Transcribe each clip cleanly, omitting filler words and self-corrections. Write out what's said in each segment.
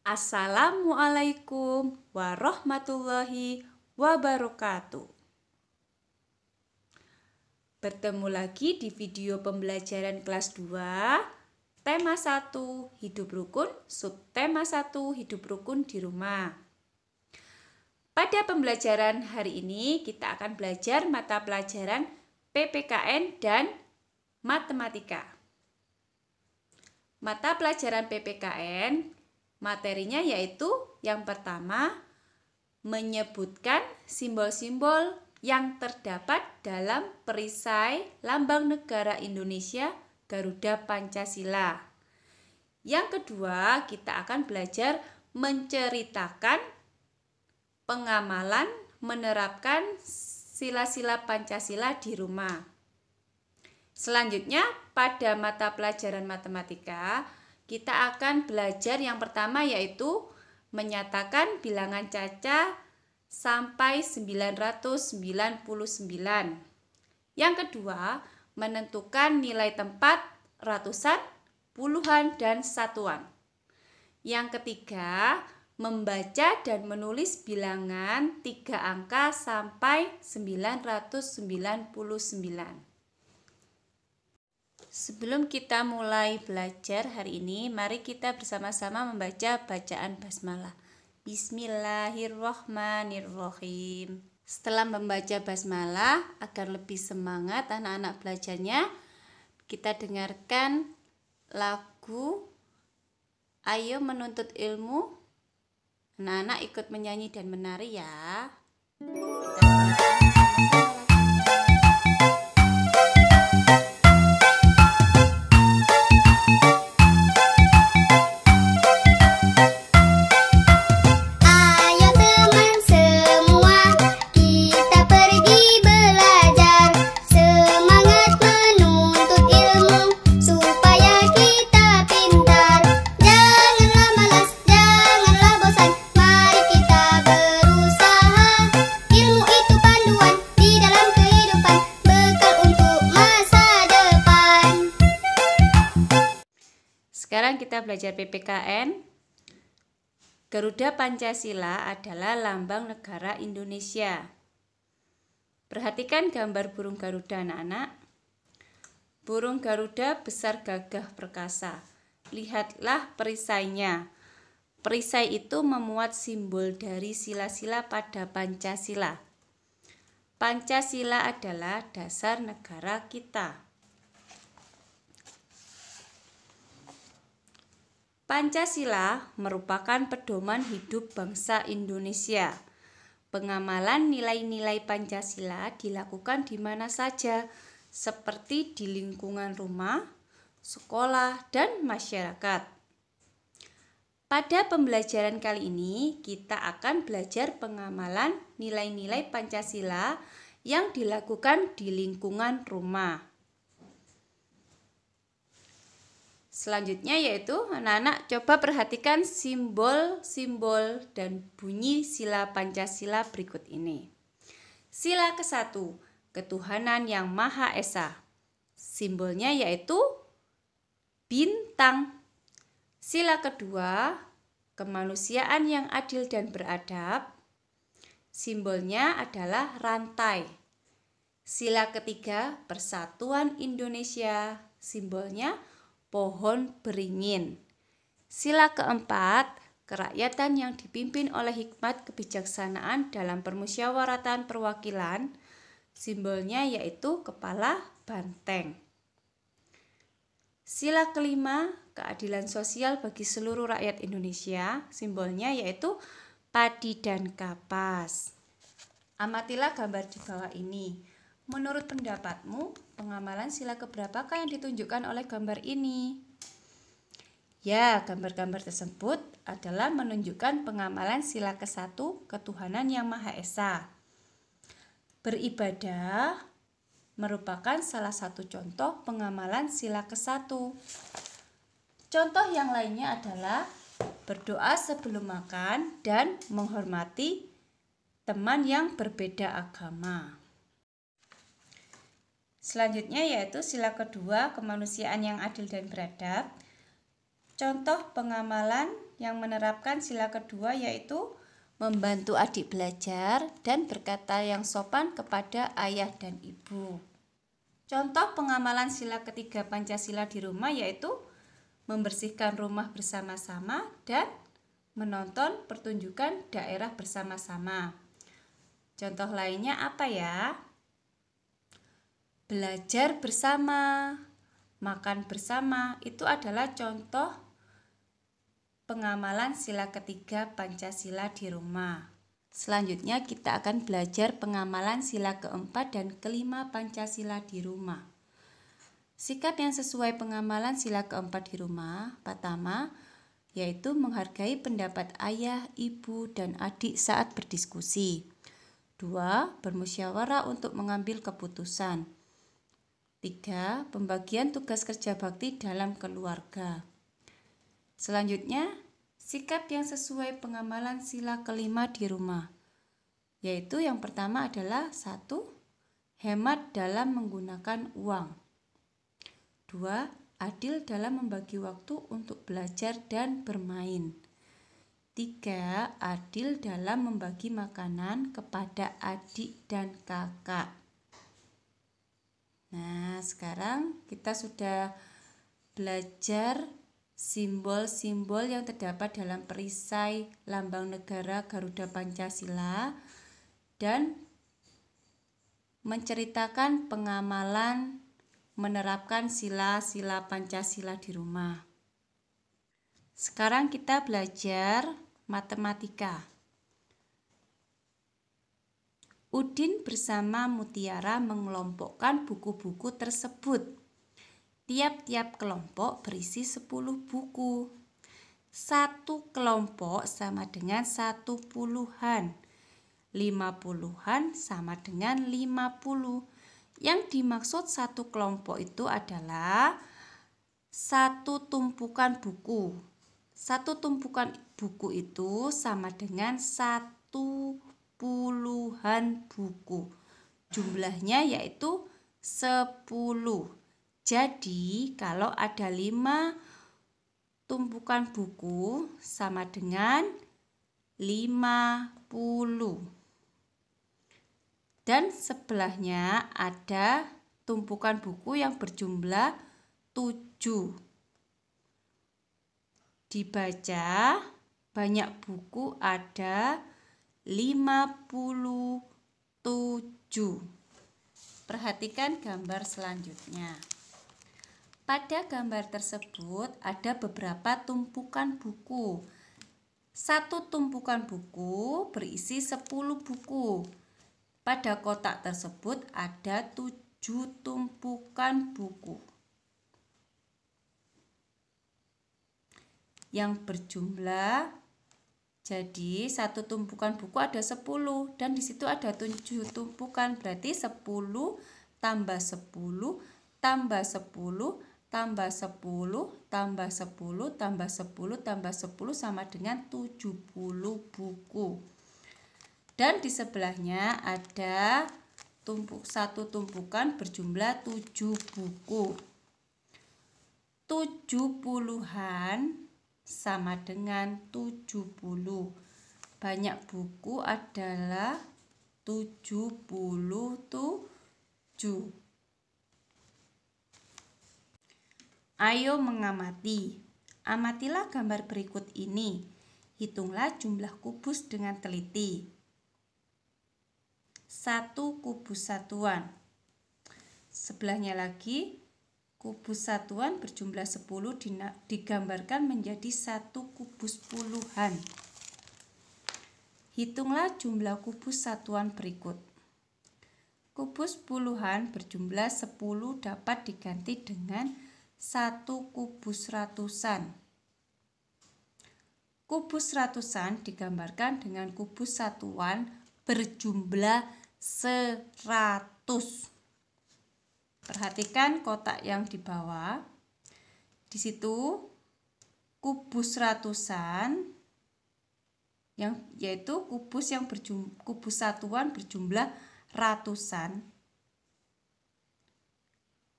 Assalamualaikum warahmatullahi wabarakatuh. Bertemu lagi di video pembelajaran kelas 2, tema 1 hidup rukun, subtema 1 hidup rukun di rumah. Pada pembelajaran hari ini kita akan belajar mata pelajaran PPKN dan matematika. Mata pelajaran PPKN materinya yaitu yang pertama, menyebutkan simbol-simbol yang terdapat dalam perisai Lambang Negara Indonesia Garuda Pancasila. Yang kedua, kita akan belajar menceritakan pengamalan menerapkan sila-sila Pancasila di rumah. Selanjutnya, pada mata pelajaran matematika, kita akan belajar yang pertama yaitu menyatakan bilangan caca sampai 999. Yang kedua, menentukan nilai tempat, ratusan, puluhan, dan satuan. Yang ketiga, membaca dan menulis bilangan 3 angka sampai 999. Sebelum kita mulai belajar hari ini, mari kita bersama-sama membaca bacaan basmalah. Bismillahirrohmanirrohim. Setelah membaca basmalah, agar lebih semangat anak-anak belajarnya, kita dengarkan lagu Ayo Menuntut Ilmu. Anak-anak ikut menyanyi dan menari ya. Sekarang kita belajar PPKN. Garuda Pancasila adalah lambang negara Indonesia. Perhatikan gambar burung Garuda anak-anak. Burung Garuda besar gagah perkasa. Lihatlah perisainya. Perisai itu memuat simbol dari sila-sila pada Pancasila. Pancasila adalah dasar negara kita. Pancasila merupakan pedoman hidup bangsa Indonesia. Pengamalan nilai-nilai Pancasila dilakukan di mana saja, seperti di lingkungan rumah, sekolah, dan masyarakat. Pada pembelajaran kali ini, kita akan belajar pengamalan nilai-nilai Pancasila yang dilakukan di lingkungan rumah. Selanjutnya yaitu anak-anak coba perhatikan simbol-simbol dan bunyi sila Pancasila berikut ini. Sila ke-1, ketuhanan yang Maha Esa. Simbolnya yaitu bintang. Sila kedua, kemanusiaan yang adil dan beradab. Simbolnya adalah rantai. Sila ketiga, persatuan Indonesia. Simbolnya pohon beringin. Sila keempat, kerakyatan yang dipimpin oleh hikmat kebijaksanaan dalam permusyawaratan perwakilan. Simbolnya yaitu kepala banteng. Sila kelima, keadilan sosial bagi seluruh rakyat Indonesia. Simbolnya yaitu padi dan kapas. Amatilah gambar di bawah ini. Menurut pendapatmu, pengamalan sila keberapakah yang ditunjukkan oleh gambar ini? Ya, gambar-gambar tersebut adalah menunjukkan pengamalan sila ke-1, ketuhanan yang Maha Esa. Beribadah merupakan salah satu contoh pengamalan sila ke-1. Contoh yang lainnya adalah berdoa sebelum makan dan menghormati teman yang berbeda agama. Selanjutnya yaitu sila kedua, kemanusiaan yang adil dan beradab. Contoh pengamalan yang menerapkan sila kedua yaitu membantu adik belajar dan berkata yang sopan kepada ayah dan ibu. Contoh pengamalan sila ketiga Pancasila di rumah yaitu membersihkan rumah bersama-sama dan menonton pertunjukan daerah bersama-sama. Contoh lainnya apa ya? Belajar bersama, makan bersama, itu adalah contoh pengamalan sila ketiga Pancasila di rumah. Selanjutnya kita akan belajar pengamalan sila keempat dan kelima Pancasila di rumah. Sikap yang sesuai pengamalan sila keempat di rumah, pertama, yaitu menghargai pendapat ayah, ibu, dan adik saat berdiskusi. 2. Bermusyawarah untuk mengambil keputusan. 3. Pembagian tugas kerja bakti dalam keluarga. Selanjutnya, sikap yang sesuai pengamalan sila kelima di rumah, yaitu yang pertama adalah 1. Hemat dalam menggunakan uang. 2. Adil dalam membagi waktu untuk belajar dan bermain. 3. Adil dalam membagi makanan kepada adik dan kakak. Nah, sekarang kita sudah belajar simbol-simbol yang terdapat dalam perisai lambang negara Garuda Pancasila dan menceritakan pengamalan menerapkan sila-sila Pancasila di rumah. Sekarang kita belajar matematika. Udin bersama Mutiara mengelompokkan buku-buku tersebut. Tiap-tiap kelompok berisi 10 buku. Satu kelompok sama dengan 1 puluhan. 5 puluhan sama dengan 50. Yang dimaksud satu kelompok itu adalah satu tumpukan buku. Satu tumpukan buku itu sama dengan 1 puluhan buku. Jumlahnya yaitu 10. Jadi kalau ada 5 tumpukan buku sama dengan 50. Dan sebelahnya ada tumpukan buku yang berjumlah 7. Dibaca, banyak buku ada 57. Perhatikan gambar selanjutnya. Pada gambar tersebut ada beberapa tumpukan buku. Satu tumpukan buku berisi 10 buku. Pada kotak tersebut ada 7 tumpukan buku yang berjumlah, jadi satu tumpukan buku ada 10 dan di situ ada 7 tumpukan, berarti 10 tambah 10 tambah 10 tambah 10 tambah 10 tambah 10 tambah 10 sama dengan 70 buku. Dan di sebelahnya ada satu tumpukan berjumlah 7 buku. 7 puluhan sama dengan 70. Banyak buku adalah 77. Ayo mengamati. Amatilah gambar berikut ini. Hitunglah jumlah kubus dengan teliti. 1 kubus satuan. Sebelahnya lagi, kubus satuan berjumlah 10 digambarkan menjadi 1 kubus puluhan. Hitunglah jumlah kubus satuan berikut. Kubus puluhan berjumlah 10 dapat diganti dengan 1 kubus ratusan. Kubus ratusan digambarkan dengan kubus satuan berjumlah 100. Perhatikan kotak yang di bawah. Di situ kubus ratusan yaitu kubus satuan berjumlah ratusan.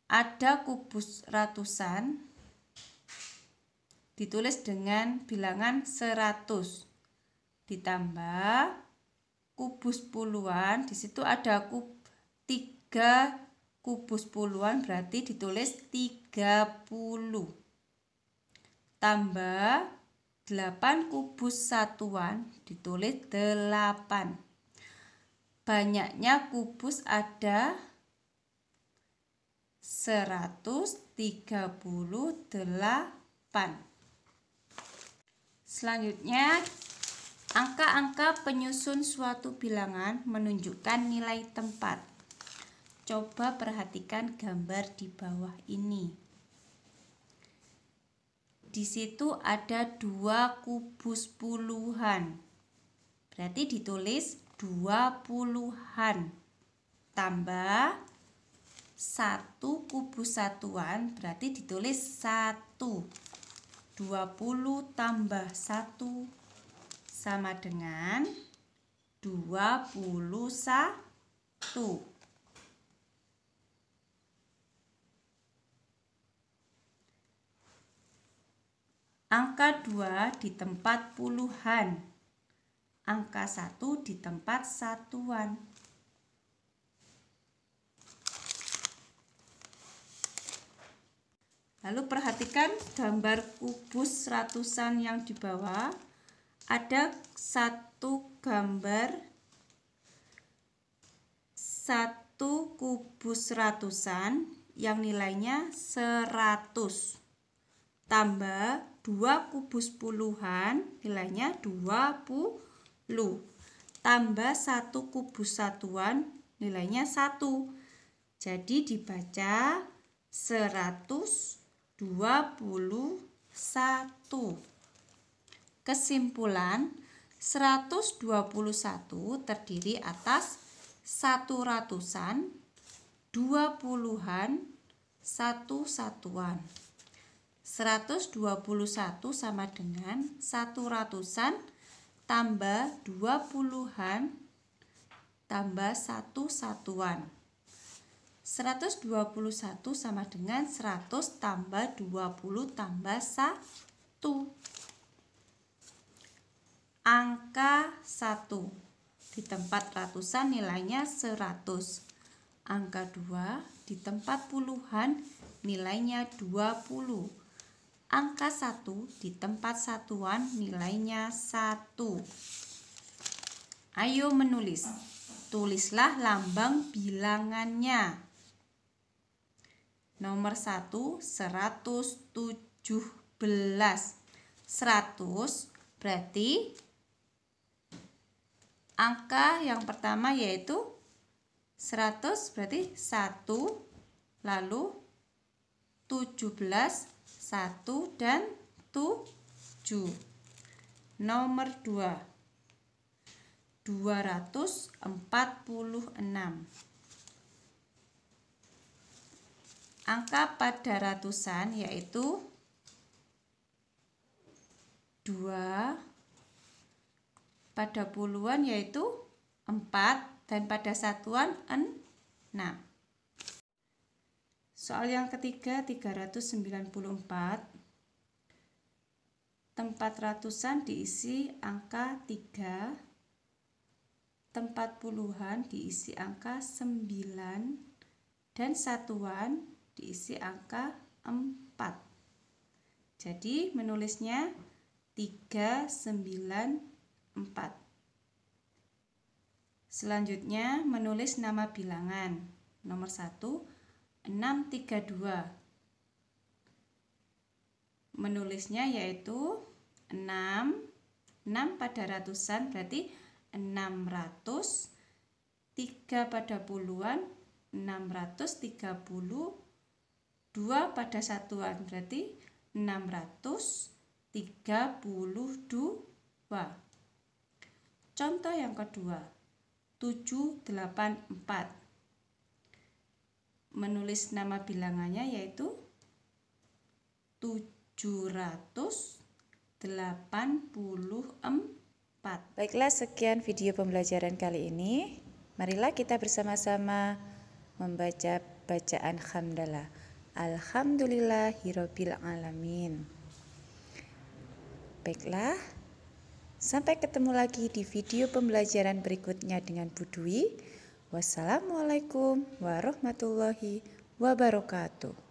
Ada kubus ratusan ditulis dengan bilangan 100. Ditambah kubus puluhan, di situ ada 3 kubus puluhan berarti ditulis 30. Tambah 8 kubus satuan ditulis 8. Banyaknya kubus ada 138. Selanjutnya, angka-angka penyusun suatu bilangan menunjukkan nilai tempat. Coba perhatikan gambar di bawah ini. Di situ ada 2 kubus puluhan. Berarti ditulis 20-an. Tambah 1 kubus satuan berarti ditulis 1. 20 tambah 1 sama dengan 21. Angka 2 di tempat puluhan. Angka 1 di tempat satuan. Lalu perhatikan gambar kubus ratusan yang di bawah. Ada satu gambar 1 kubus ratusan yang nilainya 100. Tambah 2 kubus puluhan nilainya 20. Tambah 1 kubus satuan nilainya 1. Jadi dibaca 121. Kesimpulan, 121 terdiri atas 1 ratusan, 2 puluhan, 1 satuan. 121 sama dengan 1 ratusan tambah 2 puluhan tambah 1 satuan. 121 sama dengan 100 tambah 20 tambah 1. Angka 1 di tempat ratusan nilainya 100. Angka 2 di tempat puluhan nilainya 20. Angka 1 di tempat satuan nilainya 1. Ayo menulis. Tulislah lambang bilangannya. Nomor 1, 117. 100 berarti angka yang pertama yaitu 100 berarti 1, lalu 17, 1 dan 7. Nomor 2, 246. Angka pada ratusan yaitu 2, pada puluhan yaitu 4, dan pada satuan 6. Soal yang ketiga 394. Tempat ratusan diisi angka 3, tempat puluhan diisi angka 9, dan satuan diisi angka 4. Jadi menulisnya 394. Selanjutnya menulis nama bilangan. Nomor 1, 632. Menulisnya yaitu 6 pada ratusan berarti 600, 3 pada puluhan 630, 2 pada satuan berarti 632. Contoh yang kedua, 784. Menulis nama bilangannya yaitu 784. Baiklah, sekian video pembelajaran kali ini. Marilah kita bersama-sama membaca bacaan hamdalah. Alhamdulillahirabbil alamin. Baiklah, sampai ketemu lagi di video pembelajaran berikutnya dengan Bu Dwi. Wassalamualaikum warahmatullahi wabarakatuh.